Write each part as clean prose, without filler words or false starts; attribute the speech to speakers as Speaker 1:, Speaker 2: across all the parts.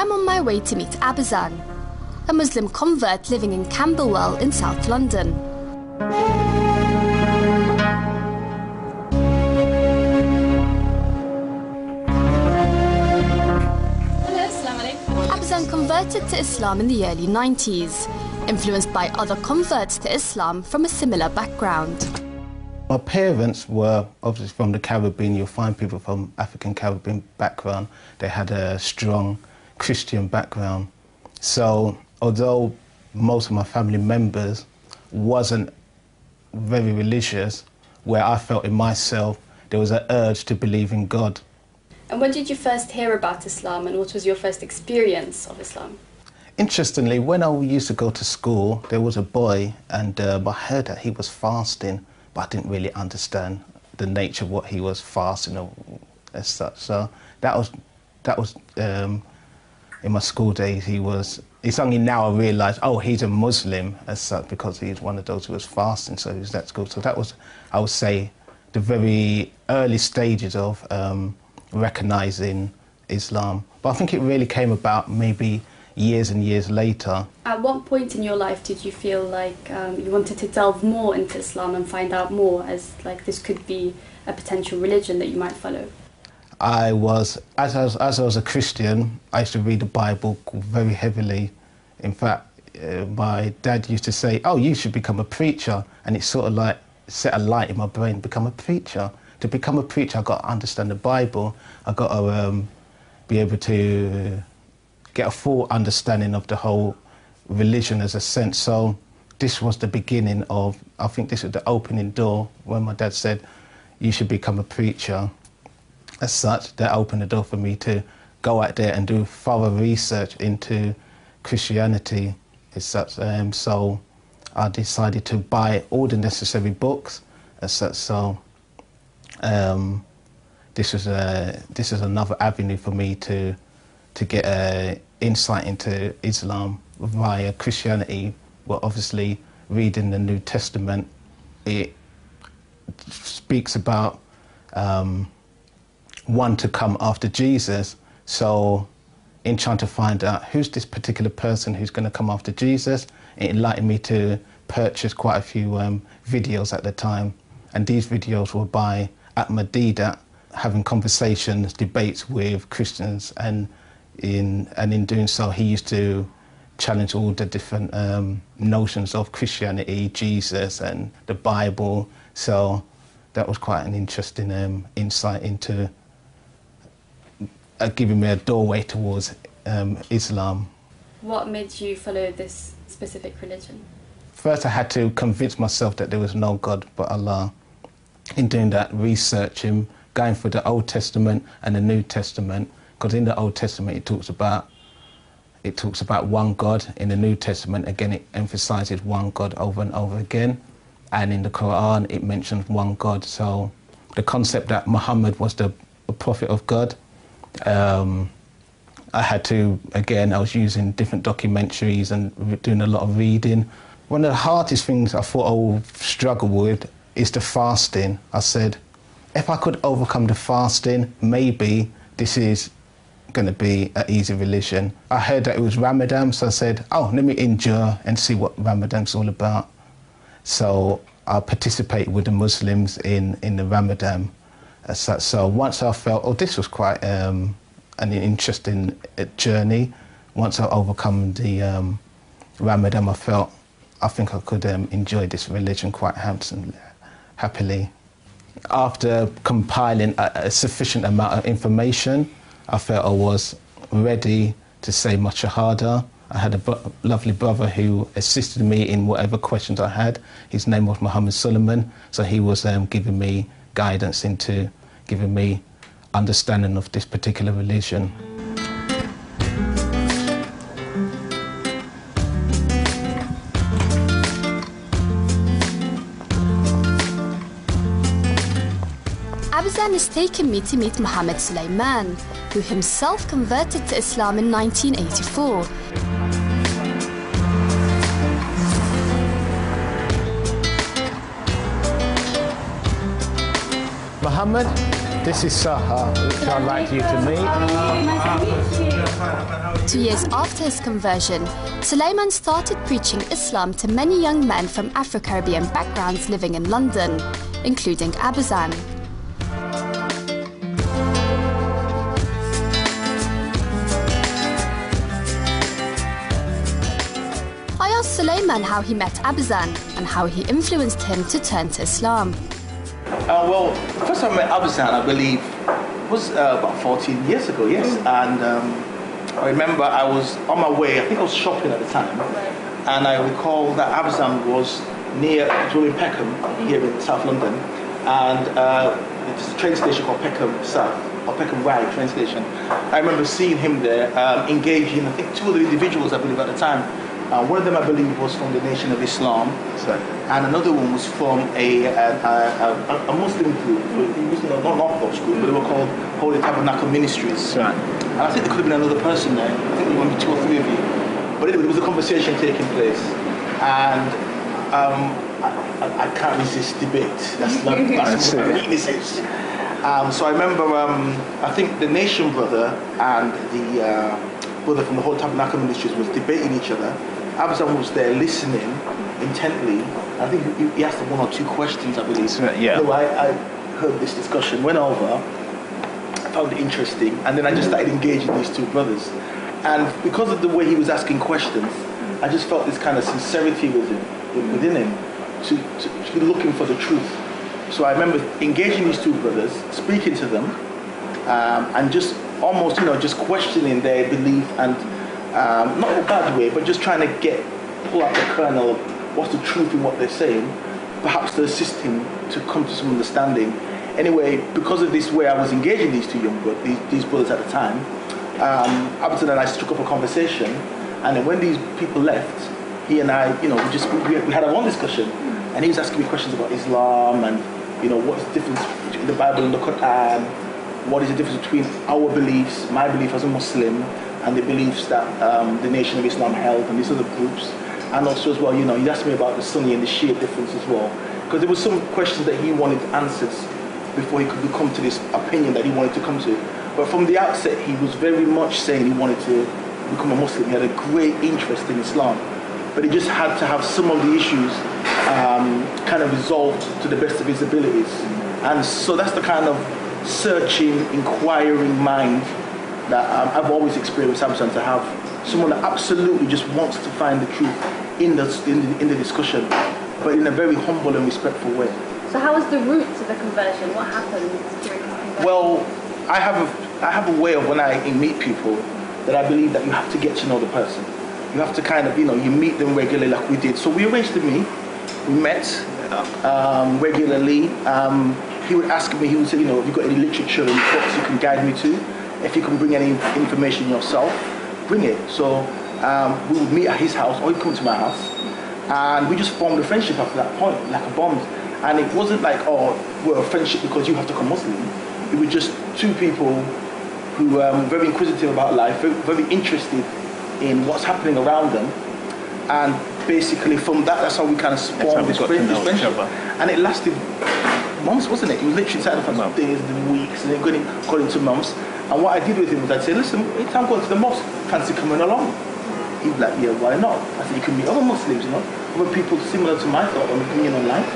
Speaker 1: I'm on my way to meet Abzan, a Muslim convert living in Camberwell in South London. Abzan converted to Islam in the early 90s, influenced by other converts to Islam from a similar background.
Speaker 2: My parents were obviously from the Caribbean. You'll find people from African Caribbean background. They had a strong Christian background. So although most of my family members wasn't very religious, where I felt in myself there was an urge to believe in God.
Speaker 1: And when did you first hear about Islam, and what was your first experience of Islam?
Speaker 2: Interestingly, when I used to go to school, there was a boy, and I heard that he was fasting, but I didn't really understand the nature of what he was fasting or as such. So that was in my school days. It's only now I realise, oh, he's a Muslim as such, because he's one of those who was fasting, so he was at school. So that was, I would say, the very early stages of recognising Islam. But I think it really came about maybe years and years later.
Speaker 1: At what point in your life did you feel like you wanted to delve more into Islam and find out more, as like this could be a potential religion that you might follow?
Speaker 2: As I was a Christian, I used to read the Bible very heavily. In fact, my dad used to say, oh, you should become a preacher. And it sort of like set a light in my brain, become a preacher. To become a preacher, I've got to understand the Bible. I've got to be able to get a full understanding of the whole religion as a sense. So this was the beginning of, I think this was the opening door when my dad said, you should become a preacher. As such, that opened the door for me to go out there and do thorough research into Christianity as such. So I decided to buy all the necessary books as such. So this is another avenue for me to get insight into Islam via Christianity. Well, obviously, reading the New Testament, it speaks about one to come after Jesus. So in trying to find out who's this particular person who's going to come after Jesus, it enlightened me to purchase quite a few videos at the time. And these videos were by Ahmadiyya, having conversations, debates with Christians, and in doing so, he used to challenge all the different notions of Christianity, Jesus and the Bible. So that was quite an interesting insight into giving me a doorway towards Islam. What
Speaker 1: made you follow this specific religion?
Speaker 2: First, I had to convince myself that there was no God but Allah. In doing that, researching, going through the Old Testament and the New Testament, because in the Old Testament it talks about one God. In the New Testament, again, it emphasises one God over and over again. And in the Quran, it mentions one God. So the concept that Muhammad was the prophet of God, I had to, again, I was using different documentaries and doing a lot of reading. One of the hardest things I thought I would struggle with is the fasting. I said, if I could overcome the fasting, maybe this is going to be an easy religion. I heard that it was Ramadan, so I said, oh, let me endure and see what Ramadan's all about. So I participated with the Muslims in the Ramadan. So once I felt, oh, this was quite an interesting journey. Once I overcome the Ramadan, I think I could enjoy this religion quite happily. After compiling a sufficient amount of information, I felt I was ready to say my Shahada. I had a lovely brother who assisted me in whatever questions I had. His name was Muhammad Suleiman, so he was giving me guidance into giving me understanding of this particular religion.
Speaker 1: Abzan has taken me to meet Muhammad Suleiman, who himself converted to Islam in 1984.
Speaker 2: Muhammad, This is Saha, which I'd like you to meet.
Speaker 1: Nice to meet you.
Speaker 3: 2 years after his conversion, Sulaiman started preaching Islam to many young men from Afro-Caribbean backgrounds living in London, including Abzan. I asked Sulaiman how he met Abzan and how he influenced him to turn to Islam.
Speaker 4: Well, first time I met Abzan, I believe, was about 14 years ago, yes. And I remember I was on my way, I think I was shopping at the time, and I recall that Abzan was near Peckham, here in South London, and it's a train station called Peckham South, or Peckham Ride train station. I remember seeing him there, engaging, I think, two other individuals, I believe, at the time. One of them, I believe, was from the Nation of Islam, and another one was from a Muslim group. It was not an Orthodox group, but they were called Holy Tabernacle Ministries.
Speaker 2: Right.
Speaker 4: And I think there could have been another person there. I think there were maybe two or three of you. But anyway, there was a conversation taking place, and I can't resist debate. That's one of my weaknesses. So I remember, I think the Nation brother and the brother from the Holy Tabernacle Ministries was debating each other. Abzan was there listening intently. I think he asked one or two questions, I believe.
Speaker 2: Yeah.
Speaker 4: So I heard this discussion, went over, found it interesting, and then I just started engaging these two brothers. And because of the way he was asking questions, I just felt this kind of sincerity within him to be looking for the truth. So I remember engaging these two brothers, speaking to them, and just almost, just questioning their belief, and not in a bad way, but just trying to pull out the kernel of what's the truth in what they're saying, perhaps to assist him to come to some understanding. Anyway, because of this way I was engaging these two these brothers at the time, Abzan and I struck up a conversation, and then when these people left, he and I, we had our own discussion, and he was asking me questions about Islam and, what's the difference between the Bible and the Quran. What is the difference between our beliefs, my belief as a Muslim, and the beliefs that the Nation of Islam held and these other groups? And also as well, he asked me about the Sunni and the Shia difference as well. Because there were some questions that he wanted answers before he could come to this opinion that he wanted to come to. But from the outset, he was very much saying he wanted to become a Muslim. He had a great interest in Islam. But he just had to have some of the issues kind of resolved to the best of his abilities. And so that's the kind of searching, inquiring mind that I've always experienced Abzan, to have someone that absolutely just wants to find the truth in the discussion, but in a very humble and respectful way.
Speaker 1: So how was the route to the conversion? What happened during the conversion?
Speaker 4: Well, I have a way of, when I meet people, that I believe that you have to get to know the person. You have to kind of, you meet them regularly like we did. So we arranged to meet. We met regularly. He would ask me, he would say, have you got any literature and books you can guide me to? If you can bring any information yourself, bring it. So we would meet at his house, or he'd come to my house, and we just formed a friendship after that point, like a bond. And it wasn't like, we're a friendship because you have to come Muslim. It was just two people who were very inquisitive about life, very interested in what's happening around them. And basically from that's how we kind of formed this friendship. And it lasted months, wasn't it? It was literally started from days and weeks, and then got into months. And what I did with him was I'd say, listen, anytime I'm going to the mosque, fancy coming along? He'd be like, yeah, why not? I said, you can meet other Muslims, other people similar to my thought and opinion on life.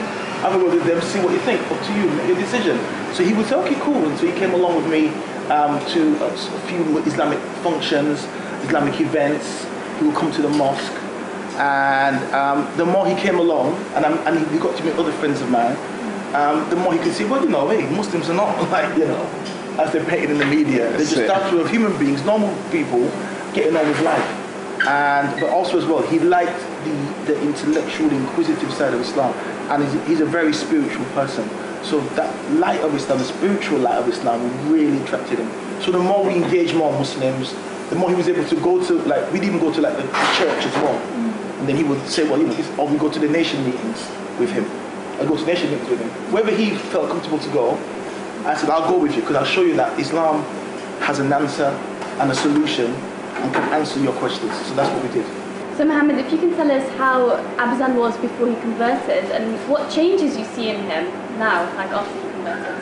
Speaker 4: Have a word with them, see what you think, up to you, make your decision. So he would say, okay, cool. And so he came along with me to a few Islamic functions, Islamic events. He would come to the mosque. And the more he came along, and he got to meet other friends of mine, the more he could see, well, hey, Muslims are not like, as they're painted in the media. They're just statues of human beings, normal people getting on with life. But also as well, he liked the intellectual, inquisitive side of Islam, and he's a very spiritual person. So that light of Islam, the spiritual light of Islam, really attracted him. So the more we engaged more Muslims, the more he was able to go to, we'd even go to the church as well. And then he would say, well, or we go to the nation meetings with him. I'd go to nation meetings with him. Wherever he felt comfortable to go, I said, I'll go with you, because I'll show you that Islam has an answer and a solution and can answer your questions. So that's what we did.
Speaker 1: So Mohammed, if you can tell us how Abzan was before he converted, and what changes you see in him now, after he converted.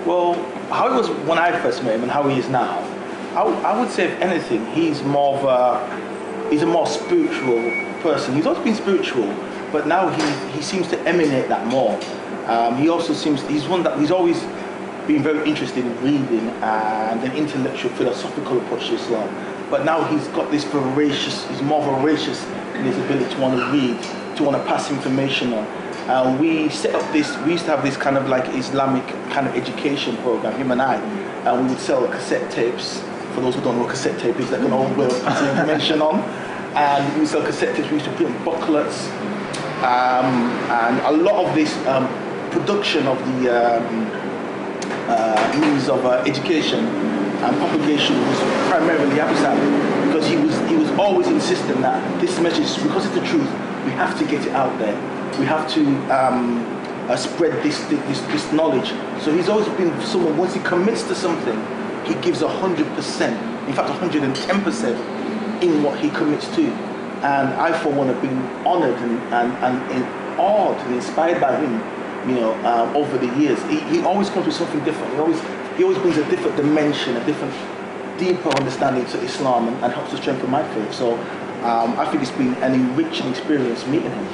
Speaker 4: Well, how it was when I first met him and how he is now, I would say, if anything, he's a more spiritual person. He's always been spiritual, but now he seems to emanate that more. He also he's always been very interested in reading and an intellectual, philosophical approach to Islam. But now he's got this he's more voracious in his ability to want to read, to want to pass information on. We used to have this kind of like Islamic kind of education program, him and I, and we would sell cassette tapes. For those who don't know what cassette tape is, like an old way of passing information on. And we would sell cassette tapes, we used to print booklets, and a lot of this production of the means of education and propagation was primarily Abzan, because he was always insisting that this message, because it's the truth, we have to get it out there. We have to spread this knowledge. So he's always been someone, once he commits to something, he gives 100%, in fact 110% in what he commits to. And I, for one, have been honoured and awed and inspired by him, over the years. He always comes with something different. He always brings a different dimension, a different, deeper understanding to Islam, and helps to strengthen my faith. So I think it's been an enriching experience meeting him.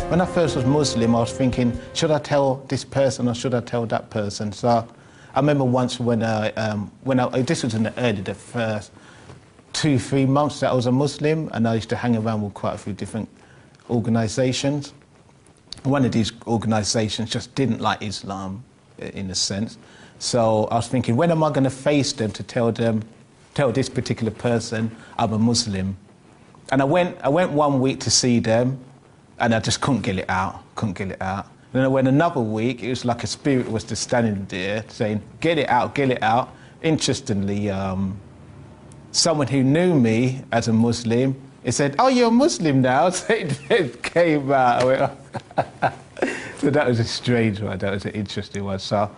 Speaker 2: When I first was Muslim, I was thinking, should I tell this person or should I tell that person? So I remember once when this was in the first 2-3 months that I was a Muslim, and I used to hang around with quite a few different organisations. One of these organisations just didn't like Islam, in a sense. So I was thinking, when am I going to face them to tell this particular person I'm a Muslim? And I went 1 week to see them, and I just couldn't get it out. Then I went another week. It was like a spirit was just standing there saying, get it out. Interestingly, someone who knew me as a Muslim, he said, oh, you're a Muslim now? So it came out. So that was a strange one. That was an interesting one. So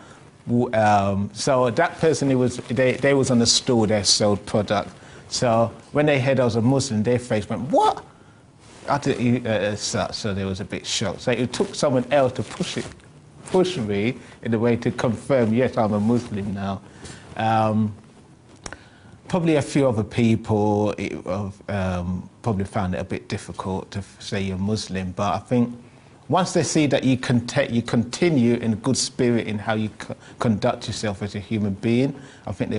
Speaker 2: that person, they was on the store, they sold product. So when they heard I was a Muslim, their face went, what? So they was a bit shocked. So it took someone else to push me in a way to confirm, yes, I'm a Muslim now. Probably a few other people probably found it a bit difficult to say you're Muslim, but I think once they see that you continue in a good spirit in how you conduct yourself as a human being, I think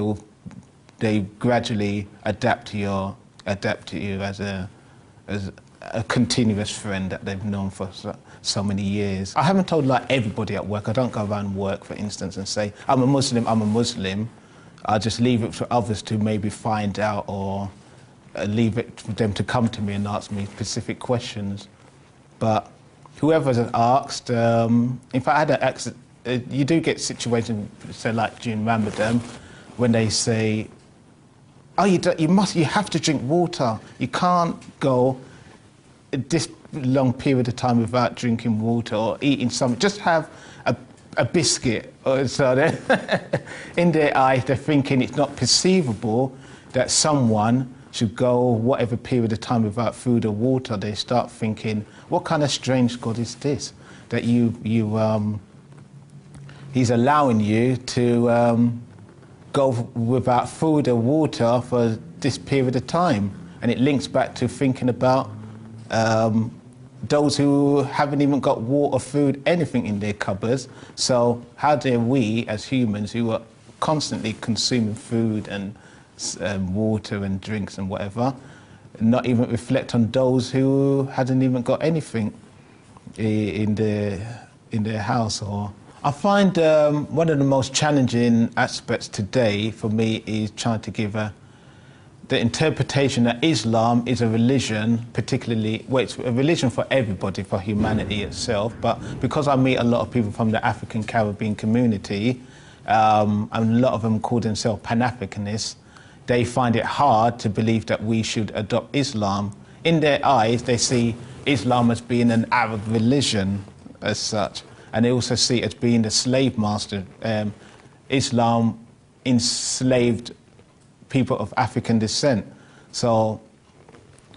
Speaker 2: they gradually adapt to you as a continuous friend that they've known for so many years. I haven't told like everybody at work. I don't go around work, for instance, and say, I'm a Muslim. I just leave it for others to maybe find out, or leave it for them to come to me and ask me specific questions. But whoever's asked, in fact, I had an accident. You do get situations, say like during Ramadan, when they say, oh, you have to drink water. You can't go this long period of time without drinking water or eating something. Just have a biscuit. So in their eyes, they're thinking it's not perceivable that someone should go whatever period of time without food or water. They start thinking, what kind of strange God is this? That he's allowing you to go without food or water for this period of time. And it links back to thinking about those who haven't even got water, food, anything in their cupboards. So how dare we, as humans, who are constantly consuming food and water and drinks and whatever, not even reflect on those who hadn't even got anything in their house? Or I find one of the most challenging aspects today for me is trying to give the interpretation that Islam is a religion, particularly, well, it's a religion for everybody, for humanity itself, but because I meet a lot of people from the African Caribbean community, and a lot of them call themselves Pan-Africanists, they find it hard to believe that we should adopt Islam. In their eyes, they see Islam as being an Arab religion as such, and they also see it as being the slave master. Islam enslaved people of African descent. So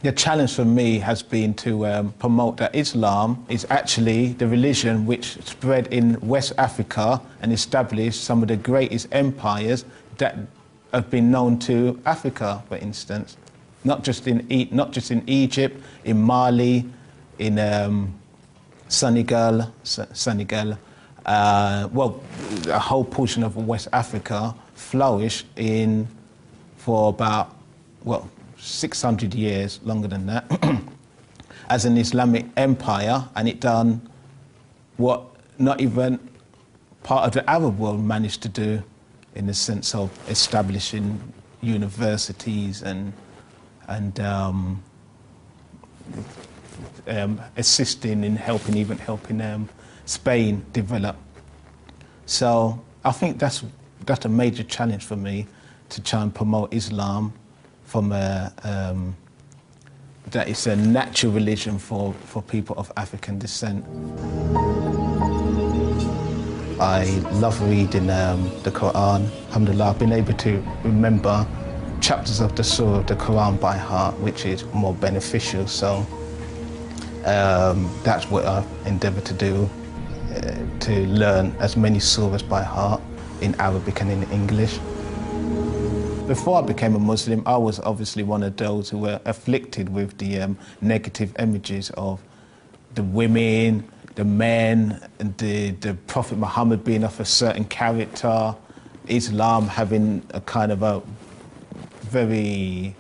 Speaker 2: the challenge for me has been to promote that Islam is actually the religion which spread in West Africa and established some of the greatest empires that have been known to Africa, for instance. Not just in Egypt, in Mali, in Senegal, well, a whole portion of West Africa flourished for about, well, 600 years, longer than that, as an Islamic empire, and it done what not even part of the Arab world managed to do, in the sense of establishing universities and assisting in helping Spain develop. So I think that's a major challenge for me, to try and promote Islam from that it's a natural religion for people of African descent. I love reading the Quran. Alhamdulillah, I've been able to remember chapters of the surah of the Quran by heart, which is more beneficial. So that's what I endeavour to do, to learn as many surahs by heart in Arabic and in English. Before I became a Muslim, I was obviously one of those who were afflicted with the negative images of the women, the men, and the Prophet Muhammad being of a certain character, Islam having a kind of a very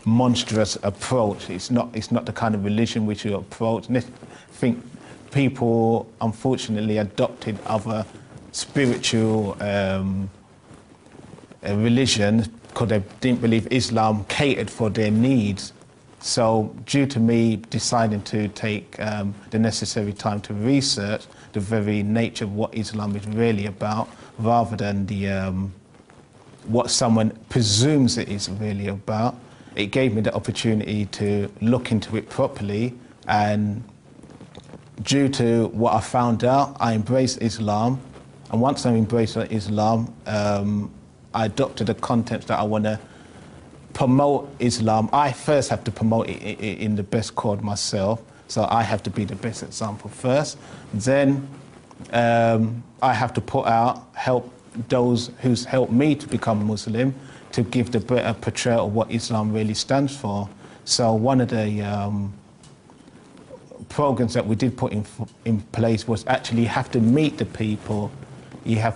Speaker 2: monstrous approach. It's not the kind of religion which you approach. And I think people, unfortunately, adopted other spiritual religion because they didn't believe Islam catered for their needs. So due to me deciding to take the necessary time to research the very nature of what Islam is really about, rather than what someone presumes it is really about, it gave me the opportunity to look into it properly. And due to what I found out, I embraced Islam. And once I embraced Islam, I adopted the content that I want to promote Islam. I first have to promote it in the best chord myself, so I have to be the best example first. Then I have to help those who's helped me to become Muslim, to give the better portrayal of what Islam really stands for. So one of the programs that we did put in place was actually have to meet the people.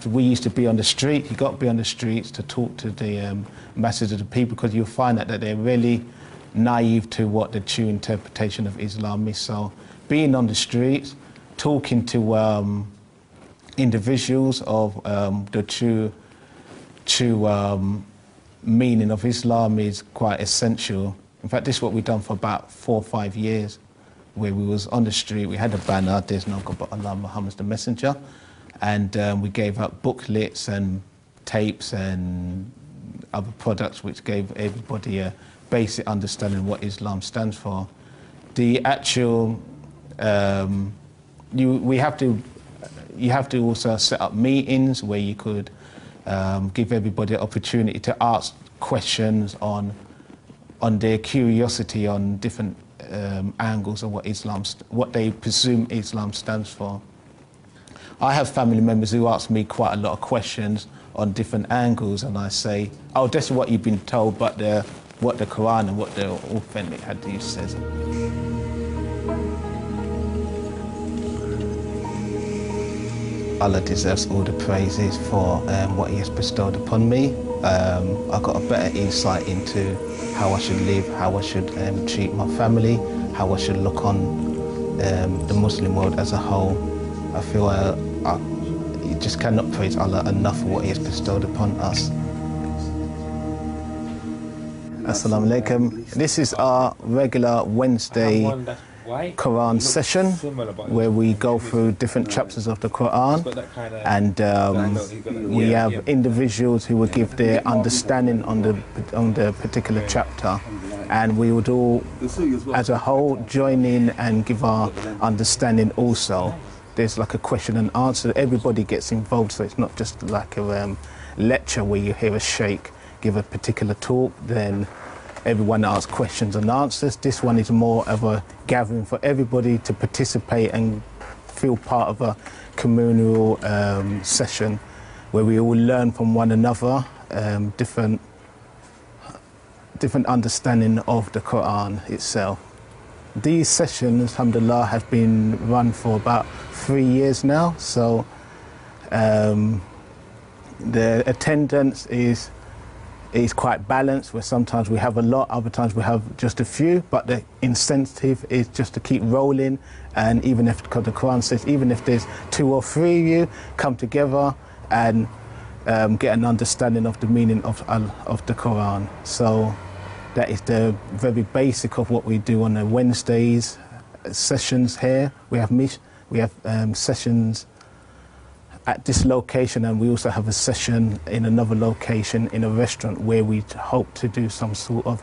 Speaker 2: We used to be on the street. You got to be on the streets to talk to the masses of the people, because you'll find that they're really naive to what the true interpretation of Islam is. So being on the streets, talking to individuals of the true meaning of Islam is quite essential. In fact, this is what we've done for about 4 or 5 years, where we was on the street. We had a banner, "There's no God but Allah, Muhammad's the messenger." And we gave out booklets and tapes and other products which gave everybody a basic understanding of what Islam stands for. The actual, you have to also set up meetings where you could give everybody an opportunity to ask questions on their curiosity on different angles of what they presume Islam stands for. I have family members who ask me quite a lot of questions on different angles, and I say, "Oh, this is what you've been told, but what the Quran and what the authentic Hadith says." Allah deserves all the praises for what He has bestowed upon me. I got a better insight into how I should live, how I should treat my family, how I should look on the Muslim world as a whole. I feel you just cannot praise Allah enough for what He has bestowed upon us. Assalamu alaikum. This is our regular Wednesday Quran session where we go through different chapters of the Quran, and we have individuals who will give their understanding on the particular chapter, and we would all, as a whole, join in and give our understanding also. There's like a question and answer. Everybody gets involved, so it's not just like a lecture where you hear a sheikh give a particular talk, then everyone asks questions and answers. This one is more of a gathering for everybody to participate and feel part of a communal session where we all learn from one another, different understanding of the Quran itself. These sessions, alhamdulillah, have been run for about 3 years now, so the attendance is quite balanced, where sometimes we have a lot, other times we have just a few, but the incentive is just to keep rolling, and even if, because the Quran says, even if there's 2 or 3 of you, come together and get an understanding of the meaning of the Quran. So that is the very basic of what we do on the Wednesdays sessions here. We have sessions at this location, and we also have a session in another location in a restaurant where we hope to do some sort of,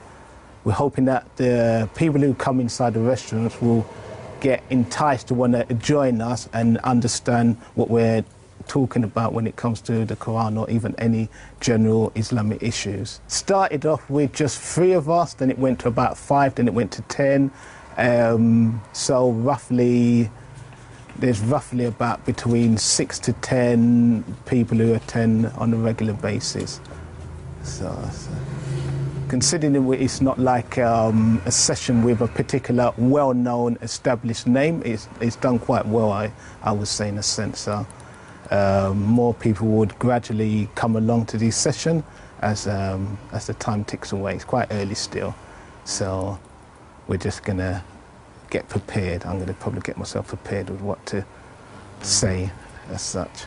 Speaker 2: we're hoping that the people who come inside the restaurants will get enticed to want to join us and understand what we're talking about when it comes to the Quran or even any general Islamic issues. Started off with just 3 of us, then it went to about 5, then it went to 10. So there's roughly about between 6 to 10 people who attend on a regular basis. So considering it's not like a session with a particular well-known established name, it's done quite well, I would say, in a sense. So more people would gradually come along to this session as the time ticks away. It's quite early still, so we're just gonna get prepared. I'm going to probably get myself prepared with what to say as such.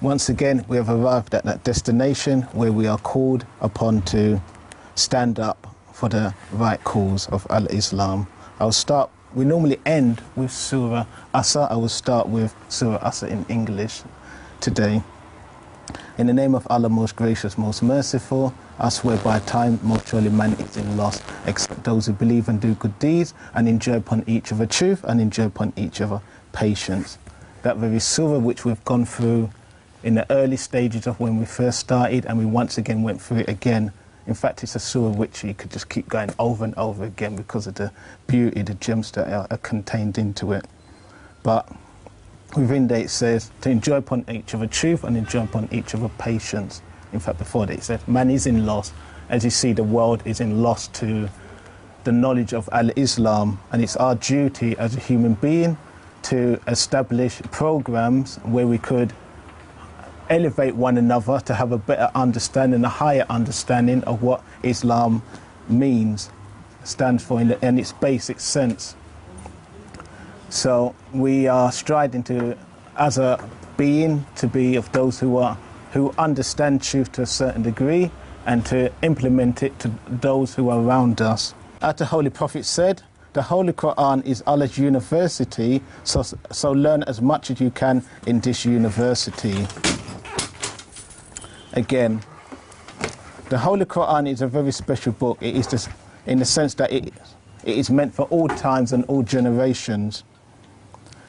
Speaker 2: Once again, we have arrived at that destination where we are called upon to stand up for the right cause of Al-Islam. We normally end with Surah Asr. I will start with Surah Asr in English today. In the name of Allah, most gracious, most merciful, I swear by time, most surely man is in loss, except those who believe and do good deeds, and enjoy upon each other truth, and enjoy upon each other patience. That very surah which we've gone through in the early stages of when we first started, and we once again went through it again. In fact, it's a surah which you could just keep going over and over again because of the beauty, the gems that are contained into it. But within that it says to enjoy upon each other truth and enjoy upon each other patience. In fact, before that it says man is in loss. As you see, the world is in loss to the knowledge of Al-Islam, and it's our duty as a human being to establish programs where we could elevate one another to have a better understanding, a higher understanding of what Islam means, stands for in its basic sense. So we are striving to, as a being, to be of those who understand truth to a certain degree and to implement it to those who are around us. As the Holy Prophet said, the Holy Quran is Allah's university, so learn as much as you can in this university. Again, the Holy Quran is a very special book. It is just in the sense that it is meant for all times and all generations.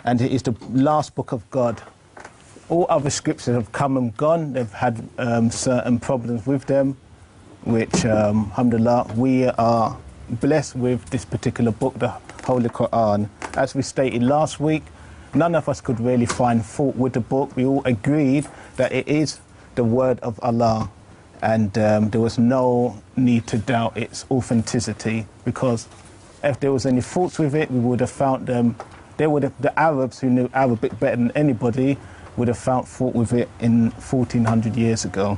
Speaker 2: And it is the last book of God. All other scriptures have come and gone. They've had certain problems with them, which, alhamdulillah, we are blessed with this particular book, the Holy Quran. As we stated last week, none of us could really find fault with the book. We all agreed that it is the word of Allah, and there was no need to doubt its authenticity, because if there was any faults with it, we would have found them. The Arabs, who knew Arabic better than anybody, would have found fault with it in 1400 years ago.